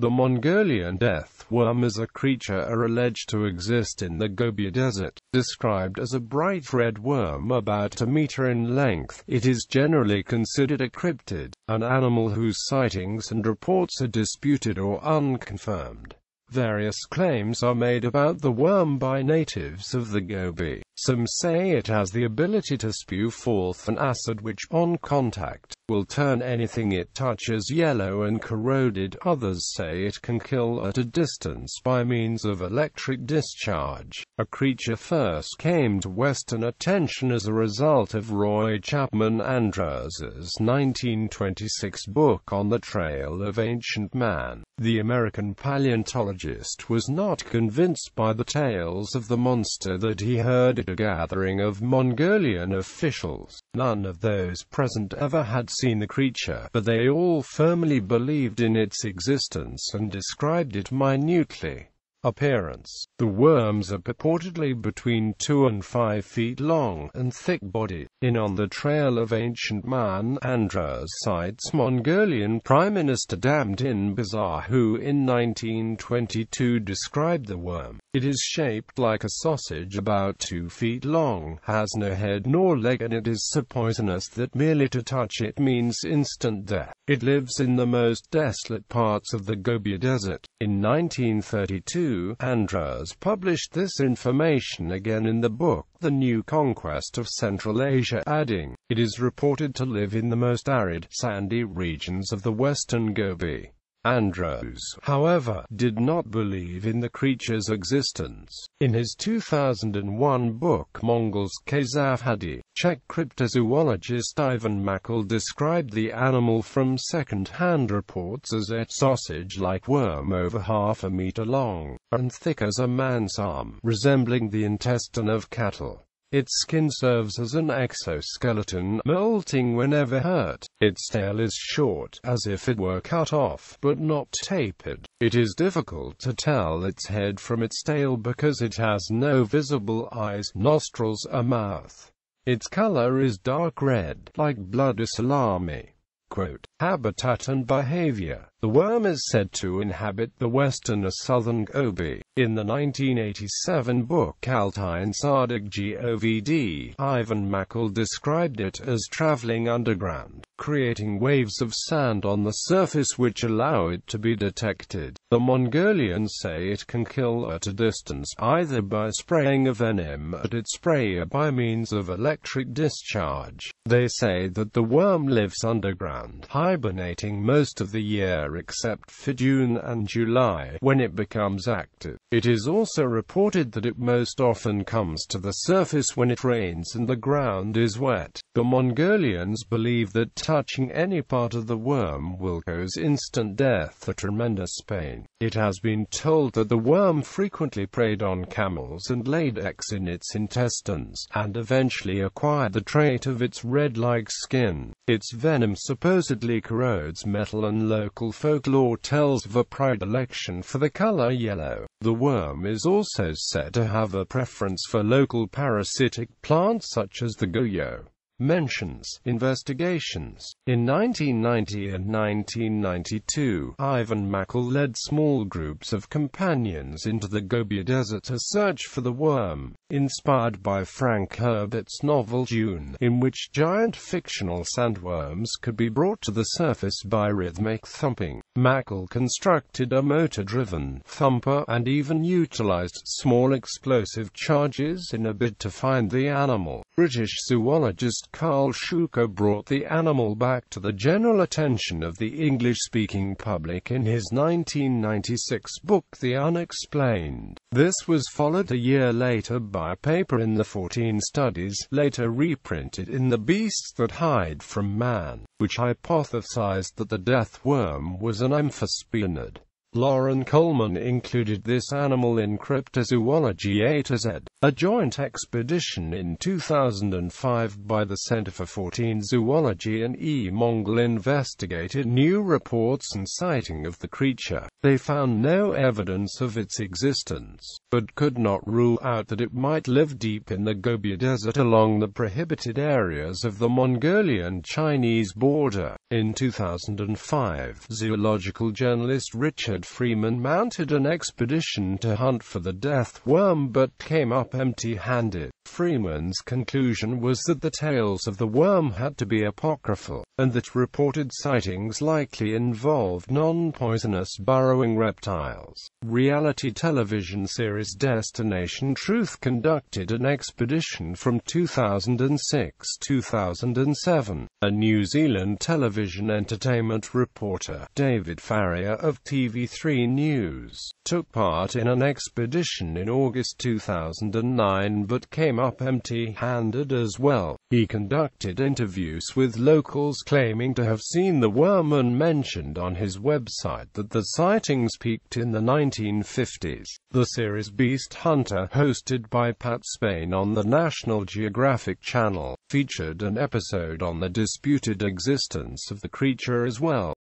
The Mongolian death worm is a creature alleged to exist in the Gobi Desert. Described as a bright red worm about a metre in length, it is generally considered a cryptid, an animal whose sightings and reports are disputed or unconfirmed. Various claims are made about the worm by natives of the Gobi. Some say it has the ability to spew forth an acid which, on contact, will turn anything it touches yellow and corroded. Others say it can kill at a distance by means of electric discharge. A creature first came to Western attention as a result of Roy Chapman Andrews' 1926 book On the Trail of Ancient Man. The American paleontologist was not convinced by the tales of the monster that he heard at a gathering of Mongolian officials. None of those present ever had seen the creature, but they all firmly believed in its existence and described it minutely. Appearance. The worms are purportedly between 2 and 5 feet long, and thick-bodied. In On the Trail of Ancient Man, Andrews cites Mongolian Prime Minister Damdin Bazar, who in 1922 described the worm. It is shaped like a sausage, about 2 feet long, has no head nor leg, and it is so poisonous that merely to touch it means instant death. It lives in the most desolate parts of the Gobi Desert. In 1932, Andrews published this information again in the book The New Conquest of Central Asia, adding, "It is reported to live in the most arid, sandy regions of the western Gobi." Andrews, however, did not believe in the creature's existence. In his 2001 book Mongols Kazafhadi, Czech cryptozoologist Ivan Makl described the animal from second-hand reports as a sausage-like worm over half a meter long, and thick as a man's arm, resembling the intestine of cattle. Its skin serves as an exoskeleton, molting whenever hurt. Its tail is short, as if it were cut off, but not tapered. It is difficult to tell its head from its tail because it has no visible eyes, nostrils, or mouth. Its color is dark red, like blood or salami. Quote, habitat and behavior. The worm is said to inhabit the western or southern Gobi. In the 1987 book Altai Sardig Govd, Ivan Makl described it as traveling underground, creating waves of sand on the surface which allow it to be detected. The Mongolians say it can kill at a distance, either by spraying a venom at its prey or by means of electric discharge. They say that the worm lives underground, hibernating most of the year except for June and July, when it becomes active. It is also reported that it most often comes to the surface when it rains and the ground is wet. The Mongolians believe that touching any part of the worm will cause instant death or tremendous pain. It has been told that the worm frequently preyed on camels and laid eggs in its intestines, and eventually acquired the trait of its red-like skin. Its venom supposedly corrodes metal, and local folklore tells of a predilection for the color yellow. The worm is also said to have a preference for local parasitic plants such as the goyo. Mentions. Investigations. In 1990 and 1992, Ivan Makl led small groups of companions into the Gobi Desert to search for the worm, inspired by Frank Herbert's novel Dune, in which giant fictional sandworms could be brought to the surface by rhythmic thumping. Makl constructed a motor-driven thumper, and even utilized small explosive charges in a bid to find the animal. British zoologist Carl Shuker brought the animal back to the general attention of the English-speaking public in his 1996 book The Unexplained. This was followed a year later by a paper in the 14 Studies, later reprinted in The Beasts That Hide from Man, which hypothesized that the death worm was an amphisbaenid. Lauren Coleman included this animal in Cryptozoology A to Z. A joint expedition in 2005 by the Center for 14 Zoology and Mongol investigated new reports and sighting of the creature. They found no evidence of its existence, but could not rule out that it might live deep in the Gobi Desert along the prohibited areas of the Mongolian-Chinese border. In 2005, zoological journalist Richard Freeman mounted an expedition to hunt for the death worm but came up empty-handed. Freeman's conclusion was that the tales of the worm had to be apocryphal, and that reported sightings likely involved non-poisonous burrowing reptiles. Reality television series Destination Truth conducted an expedition from 2006-2007. A New Zealand television entertainment reporter, David Farrier of TV3 News, took part in an expedition in August 2009 but came up empty-handed as well. He conducted interviews with locals claiming to have seen the worm and mentioned on his website that the sightings peaked in the 1950s. The series Beast Hunter, hosted by Pat Spain on the National Geographic Channel, featured an episode on the disputed existence of the creature as well.